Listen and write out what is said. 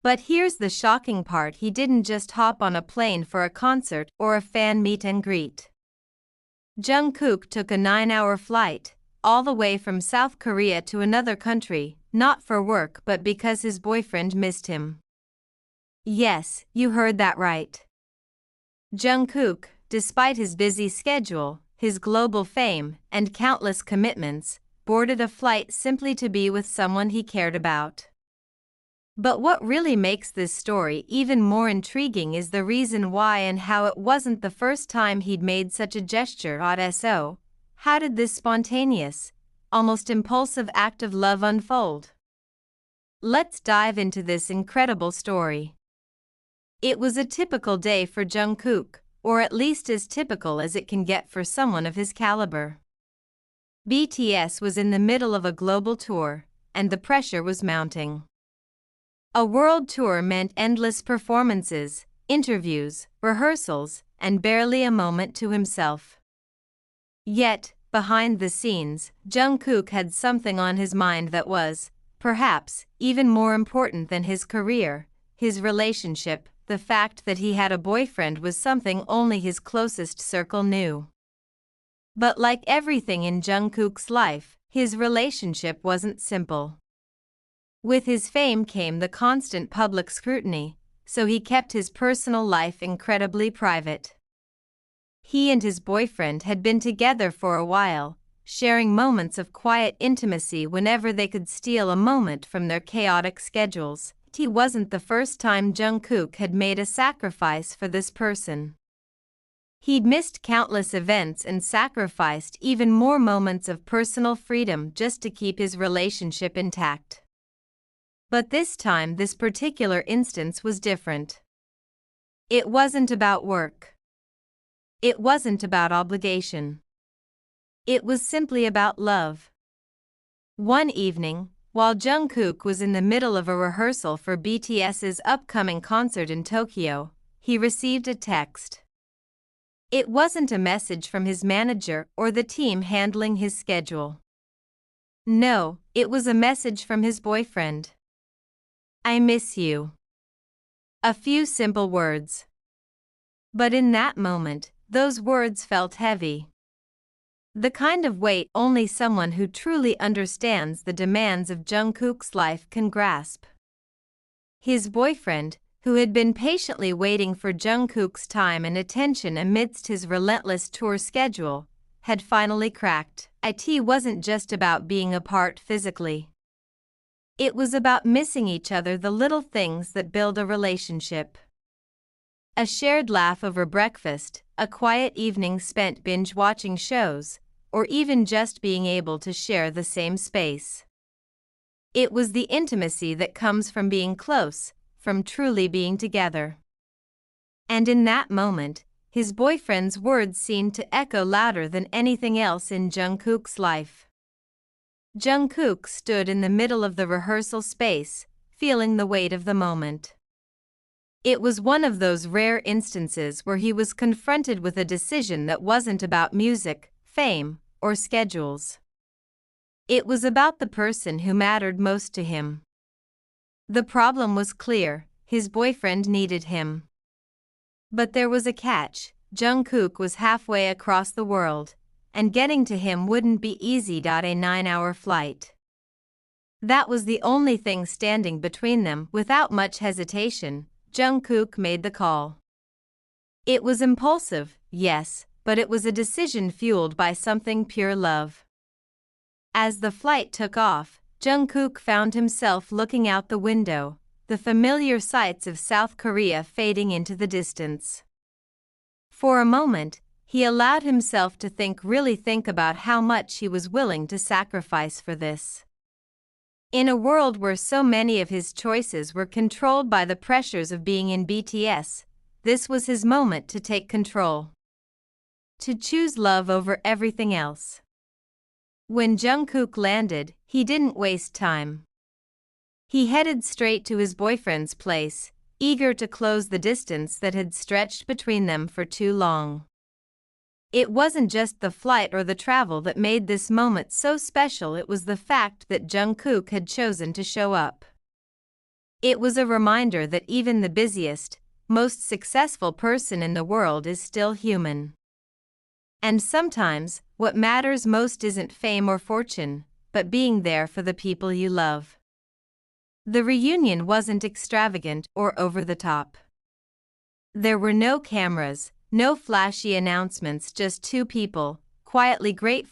But here's the shocking part: he didn't just hop on a plane for a concert or a fan meet and greet. Jungkook took a 9-hour flight, all the way from South Korea to another country, not for work but because his boyfriend missed him. Yes, you heard that right. Jungkook, despite his busy schedule, his global fame, and countless commitments, boarded a flight simply to be with someone he cared about. But what really makes this story even more intriguing is the reason why and how it wasn't the first time he'd made such a gesture. So, how did this spontaneous, almost impulsive act of love unfold? Let's dive into this incredible story. It was a typical day for Jungkook, or at least as typical as it can get for someone of his caliber. BTS was in the middle of a global tour, and the pressure was mounting. A world tour meant endless performances, interviews, rehearsals, and barely a moment to himself. Yet, behind the scenes, Jungkook had something on his mind that was, perhaps, even more important than his career, his relationship. The fact that he had a boyfriend was something only his closest circle knew. But like everything in Jungkook's life, his relationship wasn't simple. With his fame came the constant public scrutiny, so he kept his personal life incredibly private. He and his boyfriend had been together for a while, sharing moments of quiet intimacy whenever they could steal a moment from their chaotic schedules. It wasn't the first time Jungkook had made a sacrifice for this person. He'd missed countless events and sacrificed even more moments of personal freedom just to keep his relationship intact. But this time, this particular instance was different. It wasn't about work. It wasn't about obligation. It was simply about love. One evening, while Jungkook was in the middle of a rehearsal for BTS's upcoming concert in Tokyo, he received a text. It wasn't a message from his manager or the team handling his schedule. No, it was a message from his boyfriend. "I miss you." A few simple words. But in that moment, those words felt heavy. The kind of weight only someone who truly understands the demands of Jungkook's life can grasp. His boyfriend, who had been patiently waiting for Jungkook's time and attention amidst his relentless tour schedule, had finally cracked. It wasn't just about being apart physically. It was about missing each other, the little things that build a relationship. A shared laugh over breakfast, a quiet evening spent binge-watching shows, or even just being able to share the same space. It was the intimacy that comes from being close, from truly being together. And in that moment, his boyfriend's words seemed to echo louder than anything else in Jungkook's life. Jungkook stood in the middle of the rehearsal space, feeling the weight of the moment. It was one of those rare instances where he was confronted with a decision that wasn't about music, fame, or schedules. It was about the person who mattered most to him. The problem was clear: his boyfriend needed him. But there was a catch: Jungkook was halfway across the world, and getting to him wouldn't be easy. A 9-hour flight. That was the only thing standing between them. Without much hesitation, Jungkook made the call. It was impulsive, yes, but it was a decision fueled by something pure: love. As the flight took off, Jungkook found himself looking out the window, the familiar sights of South Korea fading into the distance. For a moment, he allowed himself to really think about how much he was willing to sacrifice for this. In a world where so many of his choices were controlled by the pressures of being in BTS, this was his moment to take control. To choose love over everything else. When Jungkook landed, he didn't waste time. He headed straight to his boyfriend's place, eager to close the distance that had stretched between them for too long. It wasn't just the flight or the travel that made this moment so special, it was the fact that Jungkook had chosen to show up. It was a reminder that even the busiest, most successful person in the world is still human. And sometimes, what matters most isn't fame or fortune, but being there for the people you love. The reunion wasn't extravagant or over the top. There were no cameras, no flashy announcements, just two people, quietly grateful